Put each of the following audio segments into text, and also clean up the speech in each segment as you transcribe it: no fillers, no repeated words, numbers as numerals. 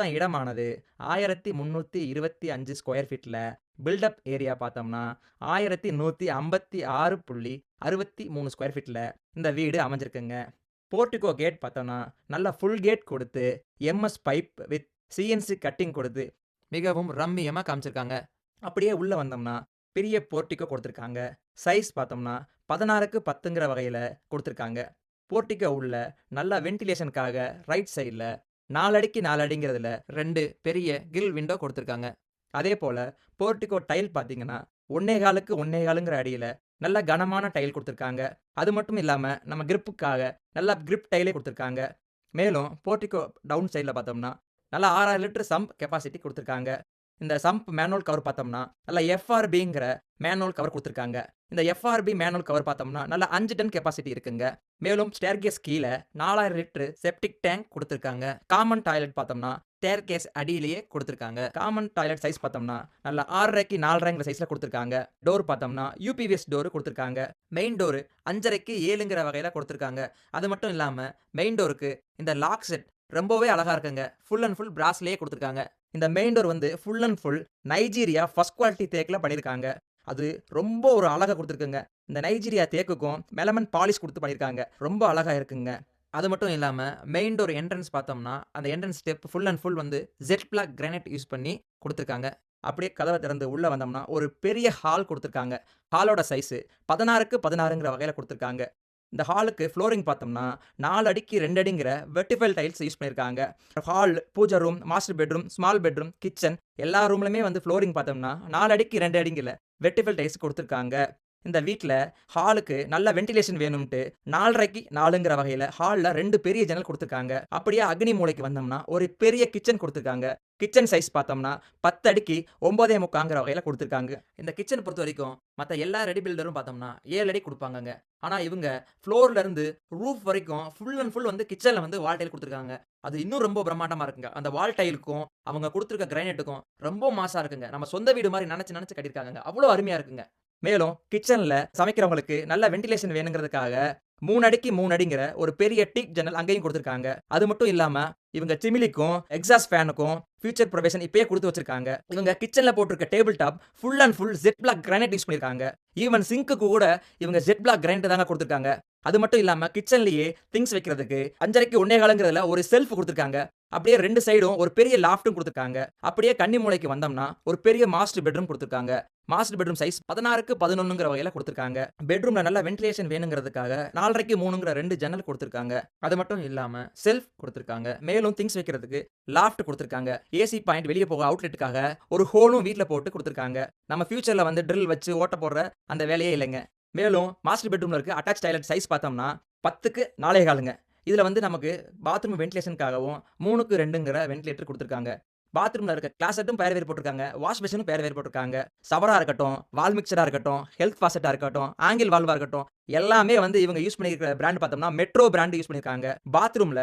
மொத்தம் இடமானது 1325 square ஃபீட்ல build up area பார்த்தோம்னா 1156.63 square ஃபீட்ல இந்த வீடு அமைஞ்சிருக்குங்க. போர்டிகோ கேட் பார்த்தோம்னா நல்லா ஃபுல் கேட் கொடுத்து MS pipe with CNC cutting கொடுத்து மிகவும் ரம்மியமா காமிச்சிருக்காங்க. அப்படியே உள்ள வந்தோம்னா பெரிய போர்டிகோ கொடுத்துருக்காங்க. சைஸ் பார்த்தோம்னா 16க்கு 10ங்கிற வகையில கொடுத்துருக்காங்க. போர்டிகோ உள்ள நல்லா வென்டிலேஷனுக்காக ரைட் சைடுல 4 அடிக்கு 4 அடிங்கிறதுல 2 பெரிய கிரில் விண்டோ கொடுத்துருக்காங்க. அதே போல போர்டிகோ டைல் பார்த்தீங்கன்னா 1 1/4க்கு 1 1/4ங்கிற அடியில நல்ல கனமான டைல் கொடுத்துருக்காங்க. அது மட்டும் இல்லாம நம்ம கிரிப்புக்காக நல்லா கிரிப் டைலே கொடுத்துருக்காங்க. மேலும் போர்டிகோ டவுன் சைடுல பார்த்தோம்னா நல்லா 6000 லிட்டர் சம்ப் கெப்பாசிட்டி கொடுத்துருக்காங்க. இந்த சம்ப் மேனுவல் கவர் பார்த்தோம்னா நல்லா எஃப்ஆர்பிங்கிற மேனுவல் கவர் கொடுத்துருக்காங்க. இந்த எஃப்ஆர்பி மேனுவல் கவர் பார்த்தோம்னா நல்லா 5 டன் கெப்பாசிட்டி இருக்குங்க. மேலும் ஸ்டேர்கேஸ் கீழ 4000 லிட்டர் செப்டிக் டேங்க் கொடுத்துருக்காங்க. காமன் டாய்லெட் பார்த்தோம்னா ஸ்டேர்கேஸ் அடியிலேயே கொடுத்துருக்காங்க. காமன் டாய்லெட் சைஸ் பார்த்தோம்னா நல்லா 6.5க்கு 4.5ங்கிற சைஸ்ல கொடுத்துருக்காங்க. டோர் பார்த்தோம்னா யூபிவிஎஸ் டோர் கொடுத்துருக்காங்க. மெயின் டோர் 5.5க்கு 7ங்கிற வகையில கொடுத்துருக்காங்க. அது மட்டும் இல்லாம மெயின் டோருக்கு இந்த லாக் செட் ரொம்பவே அழகா இருக்குங்க. ஃபுல் அண்ட் ஃபுல் பிராஸ்லயே கொடுத்துருக்காங்க. இந்த மெயின் டோர் வந்து full and full Nigeria first quality தேக்குல பண்ணியிருக்காங்க. அது ரொம்ப ஒரு அழகா குடுத்துருக்குங்க. இந்த நைஜீரியா தேக்குக்கும் மெலமன் பாலிஷ் குடுத்து பண்ணியிருக்காங்க. ரொம்ப அழகா இருக்குங்க. அது மட்டும் இல்லாம மெயின் டோர் என்ட்ரன்ஸ் பார்த்தோம்னா, அந்த entrance step full and full வந்து ஜெட் பிளாக் கிரானைட் யூஸ் பண்ணி குடுத்துருக்காங்க. அப்படியே கதவ திறந்து உள்ள வந்தோம்னா, ஒரு பெரிய ஹால் குடுத்துருக்காங்க. ஹாலோட சைஸ் 16க்கு 16ங்கிற வகையில குடுத்துருக்காங்க. இந்த ஹாலுக்கு ஃப்ளோரிங் பார்த்தோம்னா 4 அடிக்கு 2 அடிங்கிற வெர்டிஃபைல் டைல்ஸ் யூஸ் பண்ணியிருக்காங்க. ஹால், பூஜை room, master bedroom, small bedroom, kitchen எல்லா ரூம்லயுமே வந்து ஃப்ளோரிங் பார்த்தோம்னா 4 அடிக்கு 2 அடிங்கில வெர்டிஃபைல் டைல்ஸ் குடுத்துருக்காங்க. இந்த வீட்ல ஹாலுக்கு நல்ல வென்டிலேஷன் வேணும்ன்ட்டு 4.5க்கு 4ங்கிற வகையில ஹால்ல 2 பெரிய ஜன்னல் குடுத்துருக்காங்க. அப்படியே அக்னி மூலைக்கு வந்தோம்னா, ஒரு பெரிய கிச்சன் குடுத்துருக்காங்க. கிச்சன் சைஸ் பார்த்தோம்னா 10 அடிக்கு 9.25ங்கிற வகையில குடுத்துருக்காங்க. இந்த கிச்சன் பொறுத்தவரைக்கும் மத்த எல்லா ரெடி பில்டரும் பார்த்தோம்னா 7 அடி குடுப்பாங்கங்க. ஆனா இவங்க ஃப்ளோர்ல இருந்து ரூஃப் வரைக்கும் ஃபுல் அண்ட் ஃபுல் வந்து கிச்சன்ல வந்து வால் டைல் குடுத்துருக்காங்க. அது இன்னும் ரொம்ப பிரம்மாண்டமா இருக்குங்க. அந்த வால் டைலுக்கும், அவங்க குடுத்துருக்க கிரானைட்டுக்கும் ரொம்ப மாஸா இருக்குங்க. நம்ம சொந்த வீடு மாரி நெனச்சு நெனச்சு கட்டியிருக்காங்கங்க. அவ்ளோ அருமையா இருக்குங்க. மேலும் கிச்சன்ல சமைக்கிறவங்களுக்கு நல்ல வென்டிலேஷன் வேணுங்கிறதுக்காக 3 அடிக்கு 3 அடிங்கிற ஒரு பெரிய டீக் ஜன்னல் அங்கேயும் குடுத்துருக்காங்க. அது மட்டும் இல்லாம இவங்க சிமிலிக்கும், எக்ஸாஸ்ட் ஃபேனுக்கும் ஃபியூச்சர் புரொவிஷன் இப்பயே குடுத்து வச்சிருக்காங்க. இவங்க கிச்சன்ல போட்டிருக்க table top full and full jet black granite use பண்ணியிருக்காங்க. ஈவன் சிங்க்குக்கு கூட இவங்க ஜெட் பிளாக் கிரானைட் தாங்க குடுத்துருக்காங்க. அது மட்டும் இல்லாம கிச்சன்லயே திங்ஸ் வைக்கிறதுக்கு 5.5க்கு 1 1/4ங்கிறதுல ஒரு செல்ஃப் குடுத்துருக்காங்க. அப்படியே 2 சைடும் ஒரு பெரிய லாஃப்ட்டும் குடுத்துருக்காங்க. அப்படியே கன்னி மூலைக்கு வந்தோம்னா, ஒரு பெரிய மாஸ்டர் பெட்ரூம் குடுத்துருக்காங்க. மாஸ்டர் பெட்ரூம் சைஸ் 16க்கு 11ங்கிற வகையில குடுத்துருக்காங்க. பெட்ரூம்ல நல்ல வென்டிலேஷன் வேணுங்கிறதுக்காக 4.5க்கு 3ங்கிற 2 ஜன்னல் குடுத்துருக்காங்க. அது மட்டும் இல்லாம செல்ஃப் குடுத்துருக்காங்க. மேலும் திங்ஸ் வைக்கிறதுக்கு லாஃப்ட் குடுத்துருக்காங்க. ஏசி பாயிண்ட் வெளிய போக அவுட்லெட்டுக்காக ஒரு ஹோலும் வீட்ல போட்டு குடுத்துருக்காங்க. நம்ம ஃபியூச்சர்ல வந்து ட்ரில் வச்சு ஓட்ட போடுற அந்த வேலையே இல்லைங்க. மேலும் மாஸ்டர் பெட்ரூம்ல இருக்க அட்டாச் டாய்லெட் சைஸ் பார்த்தோம்னா 10க்கு 4.25ங்க. இதுல வந்து நமக்கு பாத்ரூம் வென்டிலேஷனுக்காகவும் 3க்கு 2ங்கிற வென்டிலேட்டர் குடுத்துருக்காங்க. பாத்ரூம்ல இருக்க கிளாசெட்டும் பேர் வேறு போட்டிருக்காங்க. வாஷ் பேசினும் பேர் வேறு போட்டிருக்காங்க. ஷவரா இருக்கட்டும், வால் மிக்சரா இருக்கட்டும், ஹெல்த் ஃபாசெட்டா இருக்கட்டும், ஆங்கிள் வால்வா இருக்கட்டும், எல்லாமே வந்து இவங்க யூஸ் பண்ணியிருக்கிற பிராண்ட் பார்த்தோம்னா மெட்ரோ பிராண்ட் யூஸ் பண்ணியிருக்காங்க. பாத்ரூம்ல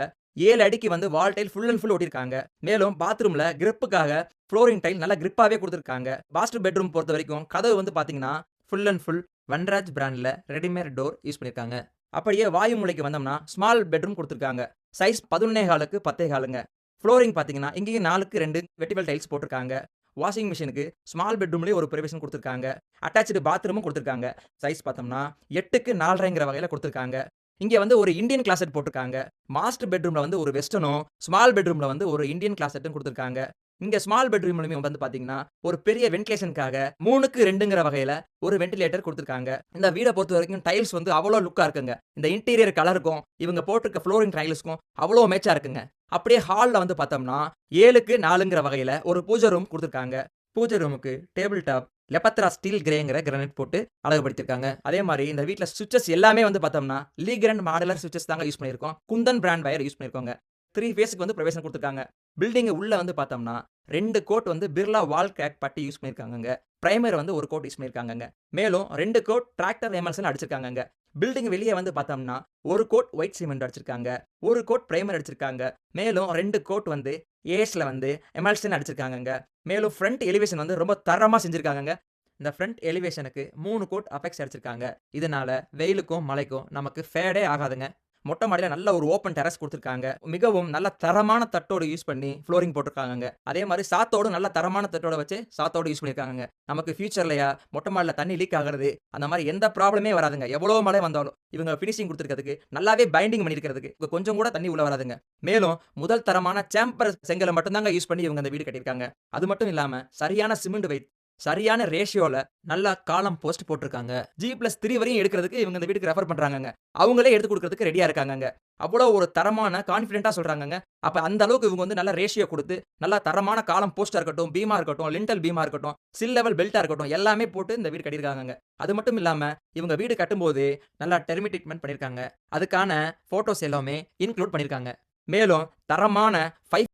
7 அடிக்கு வந்து wall tile full and full ஒட்டியிருக்காங்க. மேலும் பாத்ரூம்ல கிரிப்புக்காக ஃப்ளோரிங் டைல் நல்லா கிரிப்பாவே குடுத்துருக்காங்க. மாஸ்டர் பெட்ரூம் பொறுத்தவரைக்கும் கதவு வந்து பார்த்தீங்கன்னா, ஃபுல் அண்ட் ஃபுல் வன்ராஜ் பிராண்ட்ல ரெடிமேட் டோர் யூஸ் பண்ணியிருக்காங்க. அப்படியே வாயு மூலைக்கு வந்தோம்னா, ஸ்மால் பெட்ரூம் குடுத்துருக்காங்க. சைஸ் 11.25க்கு 10.25ங்க. ஃப்ளோரிங் பார்த்தீங்கன்னா, இங்கேயும் 4க்கு 2 வெர்டிபிள் டைல்ஸ் போட்டிருக்காங்க. வாஷிங் மிஷினுக்கு ஸ்மால் பெட்ரூம்லயே ஒரு ப்ரொவிஷன் குடுத்துருக்காங்க. அட்டாச்டு பாத்ரூமும் குடுத்துருக்காங்க. சைஸ் பார்த்தோம்னா, 8க்கு 4.5ங்கிற வகையில குடுத்துருக்காங்க. இங்க வந்து ஒரு இந்தியன் கிளாசெட் போட்டிருக்காங்க. மாஸ்டர் பெட்ரூம்ல வந்து ஒரு வெஸ்டர்னும், ஸ்மால் பெட்ரூம்ல வந்து ஒரு இந்தியன் கிளாசெட்டும் குடுத்துருக்காங்க. இங்க ஸ்மால் பெட்ரூம்லயுமே வந்து பார்த்தீங்கன்னா, ஒரு பெரிய வென்டிலேஷனுக்காக 3க்கு 2ங்கிற வகையில ஒரு வென்டிலேட்டர் குடுத்துருக்காங்க. இந்த வீட பொறுத்தவரைக்கும் டைல்ஸ் வந்து அவ்வளோ லுக்கா இருக்குங்க. இந்த இன்டீரியர் கலருக்கும், இவங்க போட்டிருக்க ஃப்ளோரிங் டைல்ஸ்க்கும் அவ்வளோ மேட்சா இருக்குங்க. அப்படியே ஹால்ல வந்து பார்த்தோம்னா, 7க்கு 4ங்கிற வகையில ஒரு பூஜை ரூம் குடுத்துருக்காங்க. பூஜை ரூமுக்கு டேபிள் டாப் லெபத்ரா ஸ்டீல் கிரேங்கிற கிரானைட் போட்டு அழகுபடுத்தியிருக்காங்க. அதே மாரி இந்த வீட்ல ஸ்விட்சஸ் எல்லாமே வந்து பார்த்தோம்னா, லீ கிராண்ட் மாடுலர் ஸ்விட்சஸ் தாங்க யூஸ் பண்ணியிருக்கோம். குந்தன் பிராண்ட் வயர் யூஸ் பண்ணியிருக்கோங்க. 3 ஃபேஸ்க்கு வந்து புரொவிஷன் குடுத்துருக்காங்க. பில்டிங் உள்ள வந்து பார்த்தோம்னா, 2 கோட் வந்து பிர்லா வால் கிராக் பட்டி யூஸ் பண்ணியிருக்காங்கங்க. பிரைமர் வந்து 1 கோட் யூஸ் பண்ணியிருக்காங்கங்க. மேலும் 2 கோட் டிராக்டர் எமல்சன் அடிச்சிருக்காங்கங்க. பில்டிங் வெளிய வந்து பார்த்தோம்னா, 1 கோட் ஒயிட் சிமெண்ட் அடிச்சிருக்காங்க. 1 கோட் பிரைமர் அடிச்சிருக்காங்க. மேலும் 2 கோட் வந்து ஏஸ்ல வந்து எமல்சன் அடிச்சிருக்காங்கங்க. மேலும் ஃப்ரண்ட் எலிவேஷன் வந்து ரொம்ப தரமா செஞ்சிருக்காங்கங்க. இந்த ஃப்ரண்ட் எலிவேஷனுக்கு 3 கோட் அபெக்ஸ் அடிச்சிருக்காங்க. இதனால வெயிலுக்கும், மழைக்கும் நமக்கு ஃபேடே ஆகாதுங்க. மொட்டை மாடியில நல்ல ஒரு ஓப்பன் டெரஸ் குடுத்துருக்காங்க. மிகவும் நல்ல தரமான தட்டோடு யூஸ் பண்ணி ஃப்ளோரிங் போட்டுருக்காங்கங்க. அதே மாரி சாத்தோடும் நல்ல தரமான தட்டோட வச்சு சாத்தோட யூஸ் பண்ணியிருக்காங்கங்க. நமக்கு ஃபியூச்சர்லயா மொட்டை மாடில தண்ணி லீக் ஆகுறது, அந்த மாரி எந்த ப்ராப்ளமே வராதுங்க. எவ்வளோ மழை வந்தாலும். இவங்க ஃபினிஷிங் குடுத்துருக்கிறதுக்கு, நல்லாவே பைண்டிங் பண்ணியிருக்கிறதுக்கு கொஞ்சம் கூட தண்ணி உள்ள வராதுங்க. மேலும் முதல் தரமான சேம்பர் செங்கல மட்டும் தாங்க யூஸ் பண்ணி இவங்க இந்த வீடு கட்டியிருக்காங்க. அது மட்டும் இல்லாம சரியான சிமெண்ட் சரியான ரேஷியோல நல்லா காலம் போஸ்ட் போட்டுருக்காங்க. G+3 வரையும் எடுக்கிறதுக்கு இவங்க இந்த வீட்டுக்கு ரெஃபர் பண்றாங்கங்க. அவங்களே எடுத்து குடுக்குறதுக்கு ரெடியா இருக்காங்கங்க. அவ்வளோ ஒரு தரமான கான்ஃபிடென்ட்டா சொல்றாங்கங்க. அப்ப அந்த அளவுக்கு இவங்க வந்து நல்ல ரேஷியோ குடுத்து, நல்லா தரமான காலம் போஸ்ட்டா இருக்கட்டும், பீமா இருக்கட்டும், லிண்டல் பீமா இருக்கட்டும், சில் லெவல் பெல்ட்டா இருக்கட்டும், எல்லாமே போட்டு இந்த வீடு கட்டியிருக்காங்கங்க. அது மட்டும் இல்லாம இவங்க வீடு கட்டும்போது நல்லா டெர்மிட் ட்ரீட்மென்ட் பண்ணியிருக்காங்க. அதுக்கான ஃபோட்டோஸ் எல்லாமே இன்க்ளூட் பண்ணியிருக்காங்க. மேலும் தரமான 5